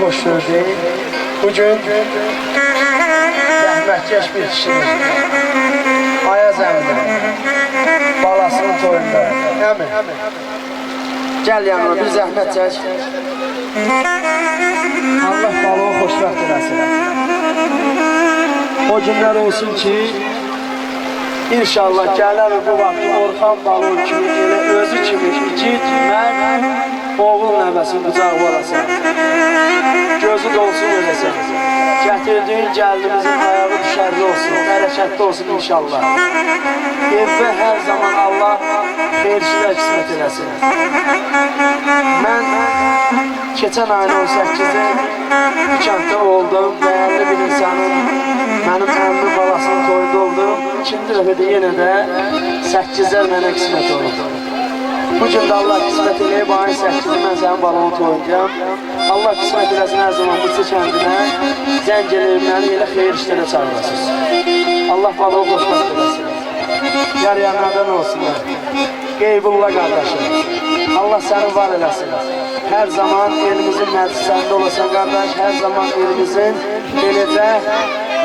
hoş gördük. Bugün zəhmətkeş bir kişinin Ayaz əmdə balasının toyunda. Əmi, gəl yanına bir zəhmət çək. Allah balığı xoşbəxt eləsin. O günlər olsun ki, İnşallah gələr bu vaxt Orxan balığı kimi, elə özü kimi igid, mən oğul nəvəsinin qucağı olasın. Gözü dolsun görəsən. Gətirdiyin gəlinimizin ayağı düşərli olsun, hərəkətli olsun inşallah. Evdə hər zaman Allah xeyirçilər qismət eləsin. Mən keçən ayın 18-i bu kənddə oldum, dəyərli bir insanın, mənim əmmi balasının toyunda oldum. İkinci dəfədə yenə də 8-lər mənə qismət oldu. Bugün də Allah qismət eləyib, ayın 8-i mən sənin balonu toyundayam. Allah qismət eləsin hər zaman Mıçı kəndinə, zəng eləyib məni elə xeyir işlərə çağırasınız. Allah balığı xoşbəxt eləsin. Yar-yanlardan olsunlar. Qeybullah qardaşım, Allah səni var eləsin. Hər zaman elimizin məclislərində olasan qardaş, hər zaman elimizin beləcə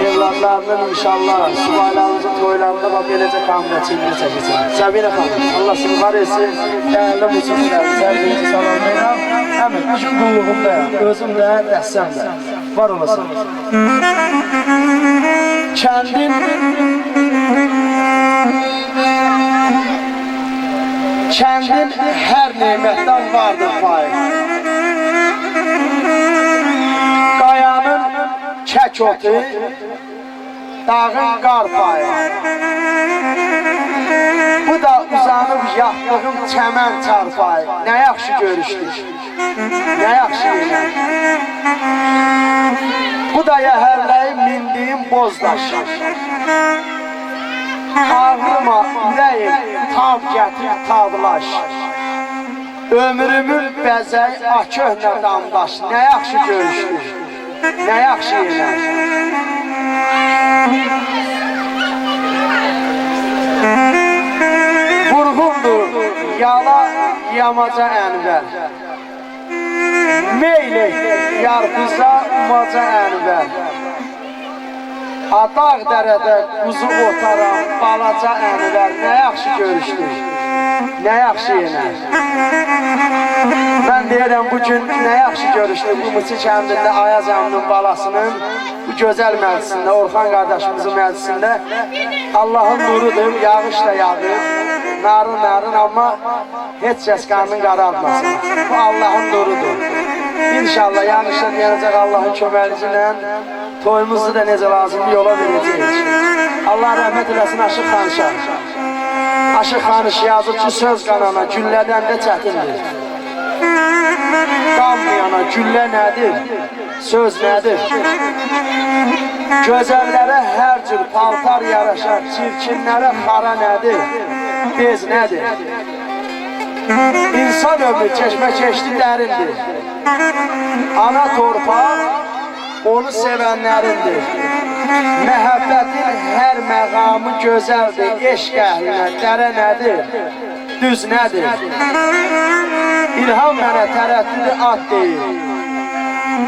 evladlarının inşallah subaylarımızın toylarında bax beləcə kamillə çiğnini çəkəcək. Səbinə xanım, Allah səni var etsin, dəyərli müsünlər, sərbiyyəci salamlayıram. Həmin, üçün qulluğumdayım, özüm də, dəssəm də, var olasın. Kəndin hər neymətdən vardır payı. Qayanın kək otu, dağın qar payı. Bu da uzanıb yatdığım çəmən çarpayı. Nə yaxşı görüşdük, nə yaxşı ilə. Bu da yəhərləyib mindiyim bozdaş. Ağrıma ürəyim, tab gətir, tablaş. Ömrümün bəzəy, köhnə damdaş. Nə yaxşı görüşdük, nə yaxşı ilə. Vurğundur, yala, yamaca ənvər. Meyli, yarpıza, umaca ənvər. Adaq dərədə quzu otaram, balaca ənvər. Nə yaxşı görüşdük, nə yaxşı yenər. Mən deyirəm, bugün nə yaxşı görüşdük bu Mıçı kəndində Ayaz əminin balasının bu gözəl məclisində, Orxan qardaşımızın məclisində. Allahın nurudur, yağış da yağır, narın, amma heç kəs qarnın qararmasın. Bu Allahın nurudur. İnşallah yağışlar yanacaq Allahın köməkliyi ilə. Toyumuzu da necə lazımdır yola verəcəyik. Allah rəhmət eləsin Aşıq Xanışa. Aşıq Xanış yazıb ki, söz qanana güllədən də çətindir. Qanmayana güllə nədir? Söz nədir? Gözəllərə hər cür paltar yaraşar, çirkinlərə xara nədir? Bez nədir? İnsan ömrü çeşməkeşli dərindir. Ana torpaq onu sevənlərindir. Məhəbbətin hər məqamı gözəldir. Eşq əhlinə dərə nədir? Düz nədir? İlham mənə tərəddüdü at deyil.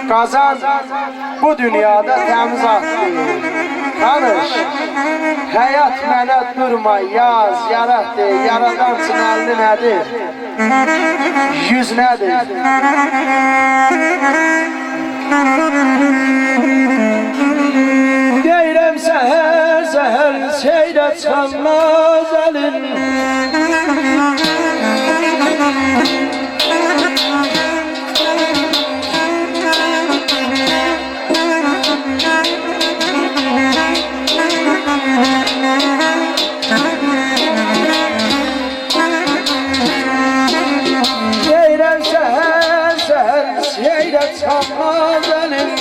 Qazan bu dünyada təmiz at deyil. Tanış, həyat mənə durma, yaz, yarat deyil. Yaradan üçün əlli nədir? Yüz nədir? Deyirəm səhər seylə çalmaz əlin. Deyirəm səhər seylə çalmaz əlin.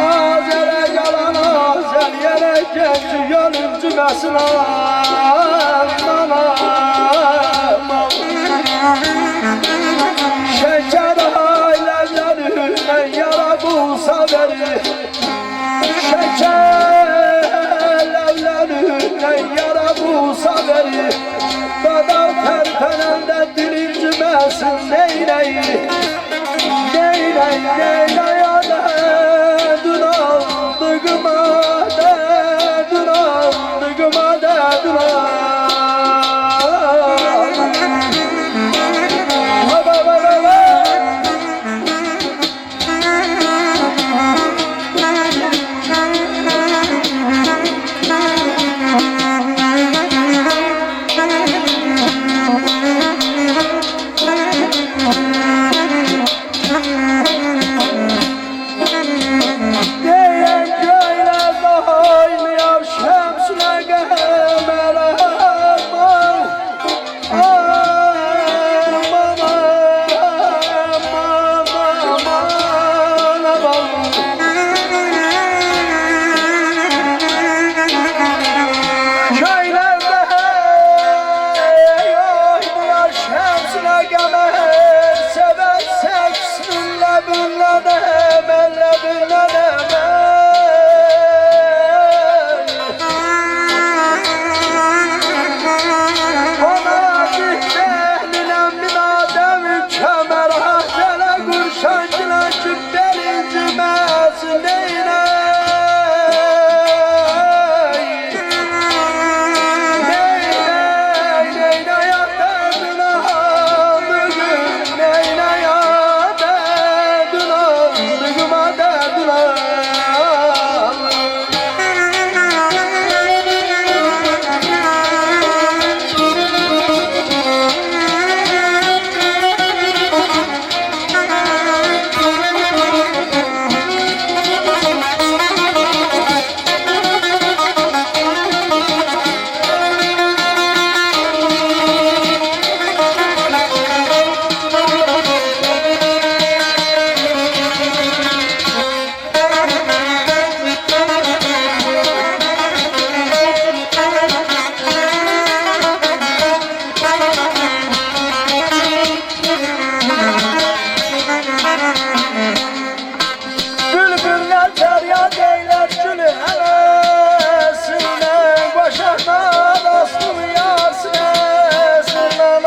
Azərə qalan azər yerə gəncü yolun cüməsin anam. Şəkər ailələrlə yara bulsa verir. Şəkərlərlə yara bulsa verir. Qadar tərpənəndə dilin cüməsin neynəyir? feryad eyler gülü hevesinden Başına dostum yar sinesinden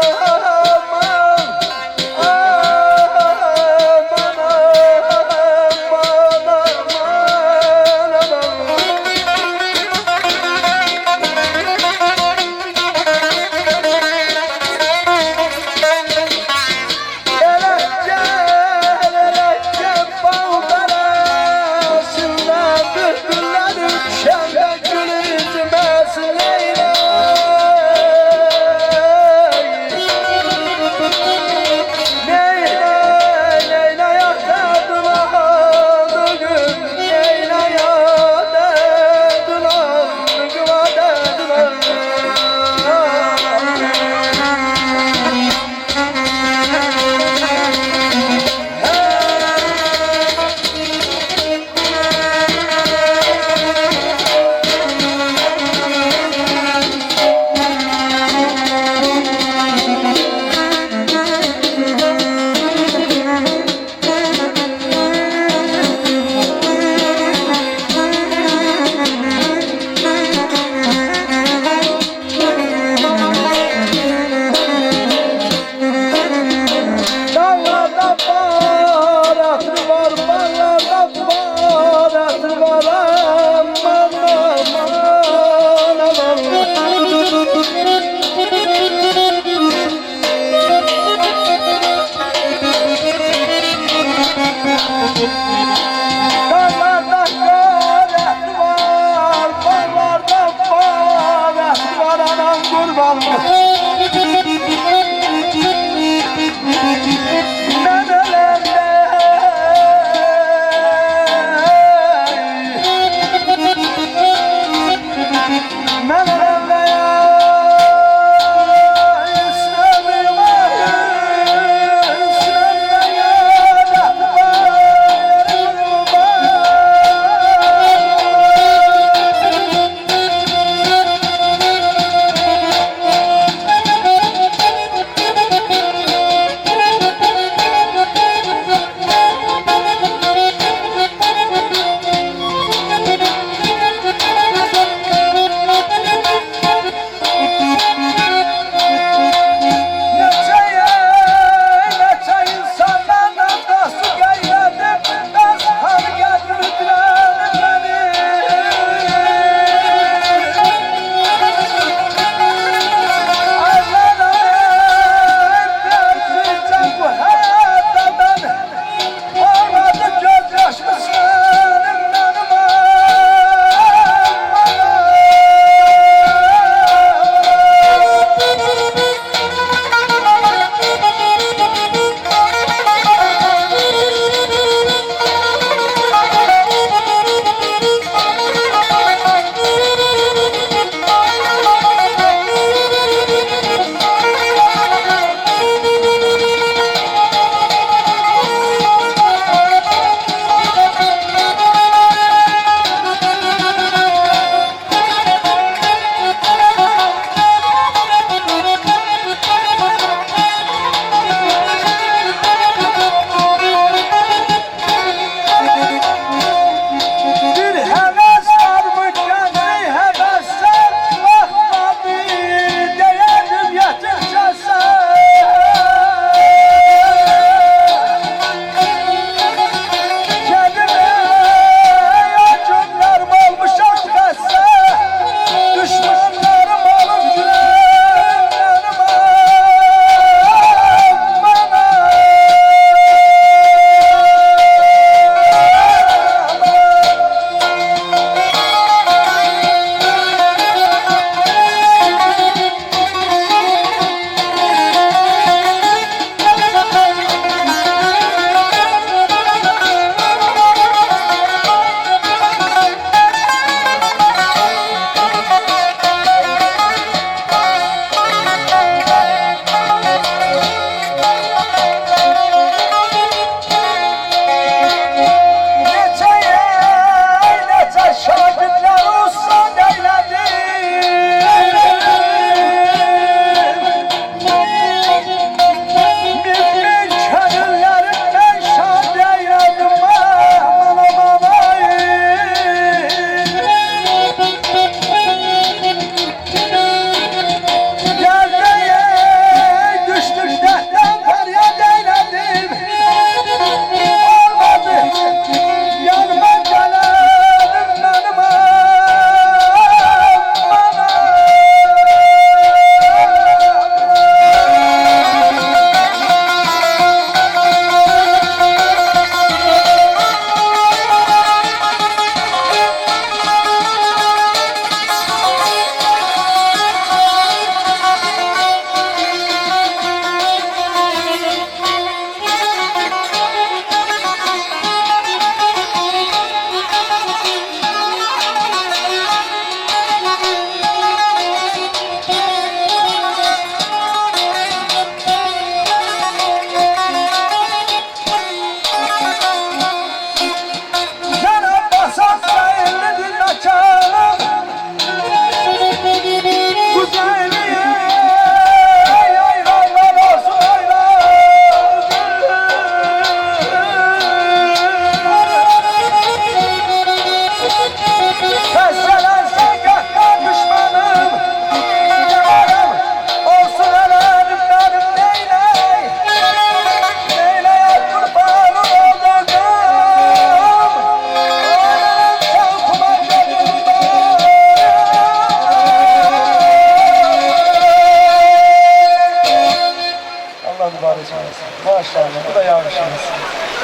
Maşallah, bu da yağmışsınız.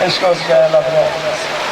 Eşk olsun, Allah razı olsun.